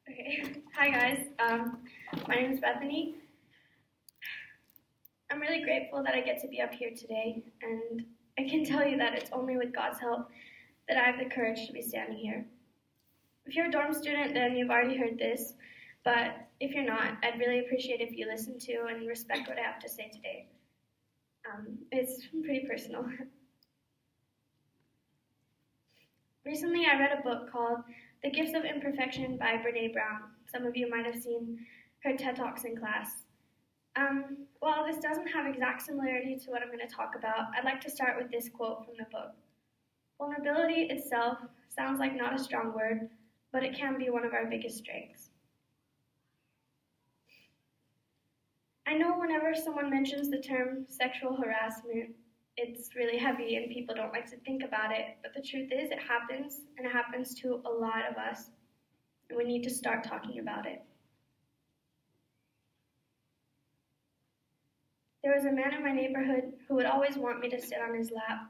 Okay. Hi guys. My name is Bethany. I'm really grateful that I get to be up here today, and I can tell you that it's only with God's help that I have the courage to be standing here. If you're a dorm student, then you've already heard this, but if you're not, I'd really appreciate if you listen to and respect what I have to say today. It's pretty personal. Recently, I read a book called The Gifts of Imperfection by Brene Brown. Some of you might have seen her TED Talks in class. While this doesn't have exact similarity to what I'm going to talk about, I'd like to start with this quote from the book. Vulnerability itself sounds like not a strong word, but it can be one of our biggest strengths. I know whenever someone mentions the term sexual harassment, it's really heavy and people don't like to think about it, but the truth is it happens, and it happens to a lot of us, and we need to start talking about it. There was a man in my neighborhood who would always want me to sit on his lap.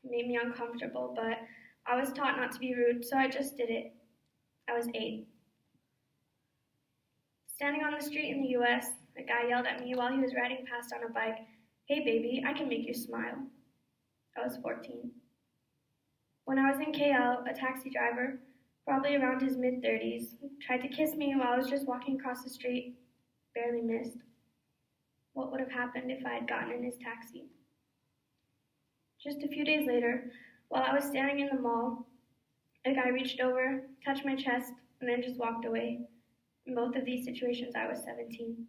It made me uncomfortable, but I was taught not to be rude, so I just did it. I was 8. Standing on the street in the US, a guy yelled at me while he was riding past on a bike, "Hey baby, I can make you smile." I was 14. When I was in KL, a taxi driver, probably around his mid-30s, tried to kiss me while I was just walking across the street, barely missed. What would have happened if I had gotten in his taxi? Just a few days later, while I was standing in the mall, a guy reached over, touched my chest, and then just walked away. In both of these situations, I was 17.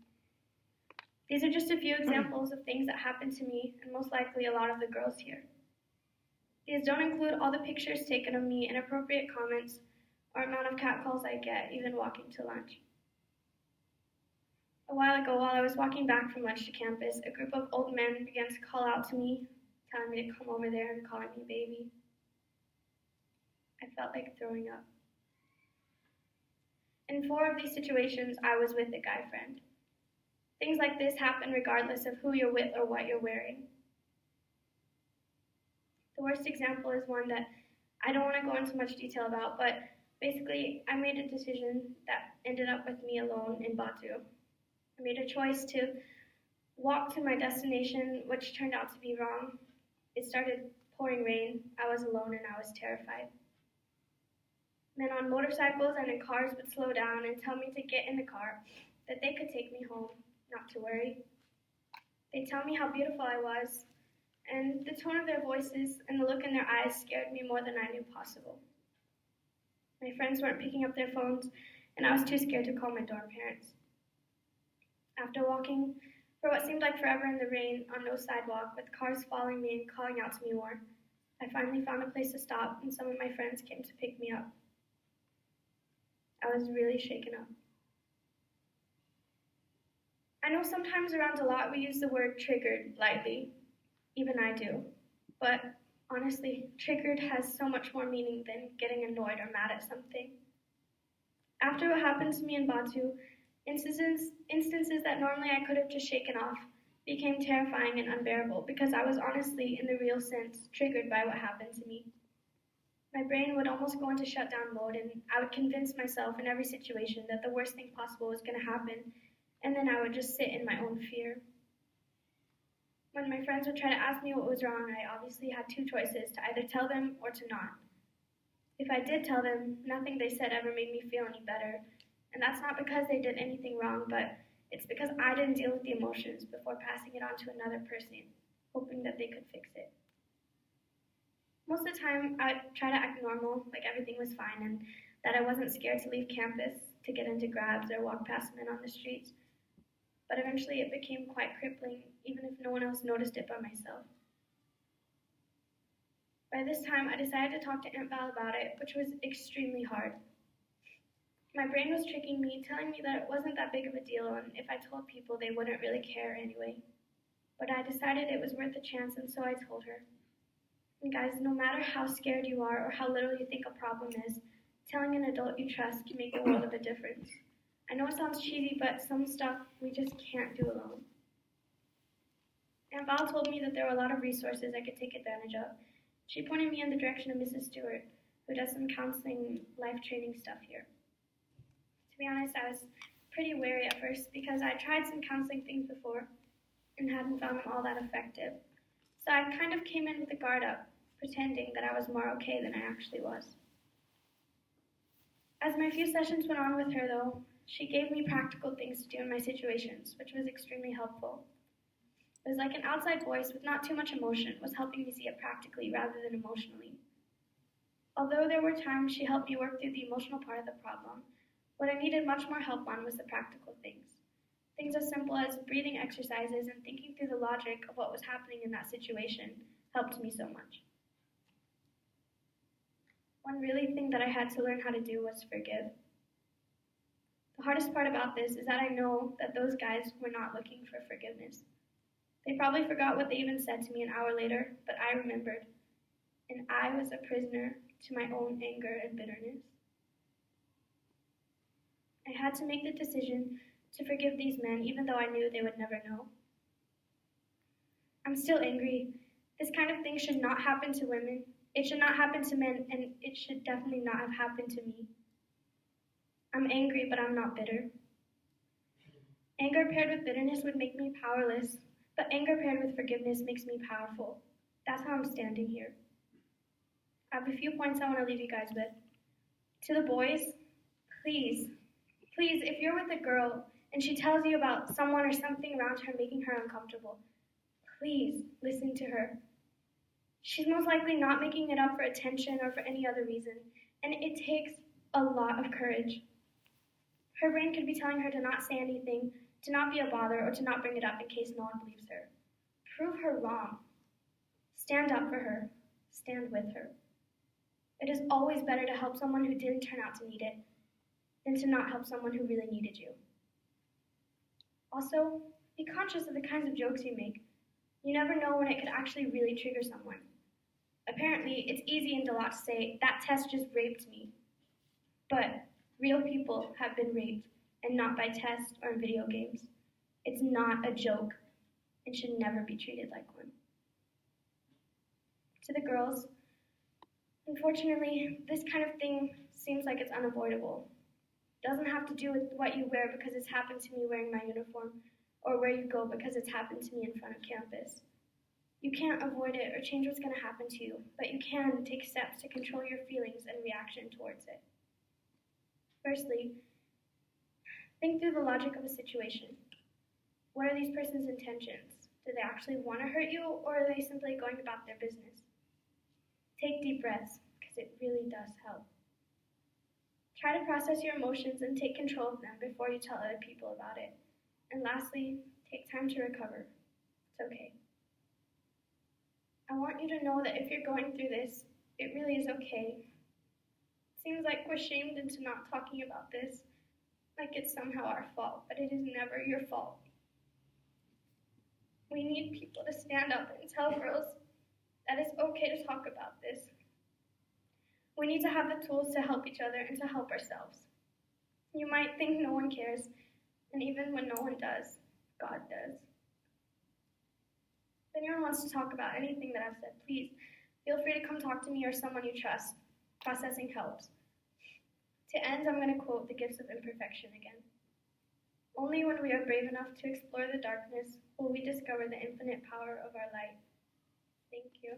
These are just a few examples of things that happened to me, and most likely a lot of the girls here. These don't include all the pictures taken of me, inappropriate comments, or amount of catcalls I get, even walking to lunch. A while ago, while I was walking back from lunch to campus, a group of old men began to call out to me, telling me to come over there and calling me baby. I felt like throwing up. In 4 of these situations, I was with a guy friend. Things like this happen regardless of who you're with or what you're wearing. The worst example is one that I don't want to go into much detail about, but basically I made a decision that ended up with me alone in Batu. I made a choice to walk to my destination, which turned out to be wrong. It started pouring rain, I was alone, and I was terrified. Men on motorcycles and in cars would slow down and tell me to get in the car, that they could take me home, not to worry. They'd tell me how beautiful I was, and the tone of their voices and the look in their eyes scared me more than I knew possible. My friends weren't picking up their phones, and I was too scared to call my dorm parents. After walking for what seemed like forever in the rain on no sidewalk, with cars following me and calling out to me more, I finally found a place to stop, and some of my friends came to pick me up. I was really shaken up. I know sometimes around a lot we use the word triggered lightly. Even I do. But honestly, triggered has so much more meaning than getting annoyed or mad at something. After what happened to me in Batu, instances that normally I could have just shaken off became terrifying and unbearable because I was honestly, in the real sense, triggered by what happened to me. My brain would almost go into shutdown mode, and I would convince myself in every situation that the worst thing possible was going to happen, and then I would just sit in my own fear. When my friends would try to ask me what was wrong, I obviously had 2 choices, to either tell them or to not. If I did tell them, nothing they said ever made me feel any better, and that's not because they did anything wrong, but it's because I didn't deal with the emotions before passing it on to another person, hoping that they could fix it. Most of the time, I'd try to act normal, like everything was fine, and that I wasn't scared to leave campus, to get into grabs or walk past men on the streets. But eventually it became quite crippling, even if no one else noticed it but myself. By this time, I decided to talk to Aunt Val about it, which was extremely hard. My brain was tricking me, telling me that it wasn't that big of a deal, and if I told people, they wouldn't really care anyway. But I decided it was worth a chance, and so I told her. And guys, no matter how scared you are or how little you think a problem is, telling an adult you trust can make a world of a difference. I know it sounds cheesy, but some stuff we just can't do alone. Aunt Val told me that there were a lot of resources I could take advantage of. She pointed me in the direction of Mrs. Stewart, who does some counseling, life training stuff here. To be honest, I was pretty wary at first because I tried some counseling things before and hadn't found them all that effective. So I kind of came in with the guard up, pretending that I was more okay than I actually was. As my few sessions went on with her, though, she gave me practical things to do in my situations, which was extremely helpful. It was like an outside voice with not too much emotion was helping me see it practically rather than emotionally. Although there were times she helped me work through the emotional part of the problem, what I needed much more help on was the practical things. Things as simple as breathing exercises and thinking through the logic of what was happening in that situation helped me so much. One really thing that I had to learn how to do was forgive. The hardest part about this is that I know that those guys were not looking for forgiveness. They probably forgot what they even said to me an hour later, but I remembered, and I was a prisoner to my own anger and bitterness. I had to make the decision to forgive these men even though I knew they would never know. I'm still angry. This kind of thing should not happen to women. It should not happen to men, and it should definitely not have happened to me. I'm angry, but I'm not bitter. Anger paired with bitterness would make me powerless, but anger paired with forgiveness makes me powerful. That's how I'm standing here. I have a few points I want to leave you guys with. To the boys, please, if you're with a girl and she tells you about someone or something around her making her uncomfortable, please listen to her. She's most likely not making it up for attention or for any other reason, and it takes a lot of courage. Her brain could be telling her to not say anything, to not be a bother, or to not bring it up in case no one believes her. Prove her wrong. Stand up for her. Stand with her. It is always better to help someone who didn't turn out to need it than to not help someone who really needed you. Also, be conscious of the kinds of jokes you make. You never know when it could actually really trigger someone. Apparently, it's easy and a lot to say, that test just raped me. But real people have been raped, and not by tests or in video games. It's not a joke, and should never be treated like one. To the girls, unfortunately, this kind of thing seems like it's unavoidable. It doesn't have to do with what you wear because it's happened to me wearing my uniform, or where you go because it's happened to me in front of campus. You can't avoid it or change what's going to happen to you, but you can take steps to control your feelings and reaction towards it. Firstly, think through the logic of a situation. What are these person's intentions? Do they actually want to hurt you, or are they simply going about their business? Take deep breaths, because it really does help. Try to process your emotions and take control of them before you tell other people about it. And lastly, take time to recover. It's okay. I want you to know that if you're going through this, it really is okay. It seems like we're shamed into not talking about this, like it's somehow our fault, but it is never your fault. We need people to stand up and tell girls that it's okay to talk about this. We need to have the tools to help each other and to help ourselves. You might think no one cares, and even when no one does, God does. If anyone wants to talk about anything that I've said, please feel free to come talk to me or someone you trust. Processing helps. To end, I'm going to quote the gifts of imperfection again. Only when we are brave enough to explore the darkness will we discover the infinite power of our light. Thank you.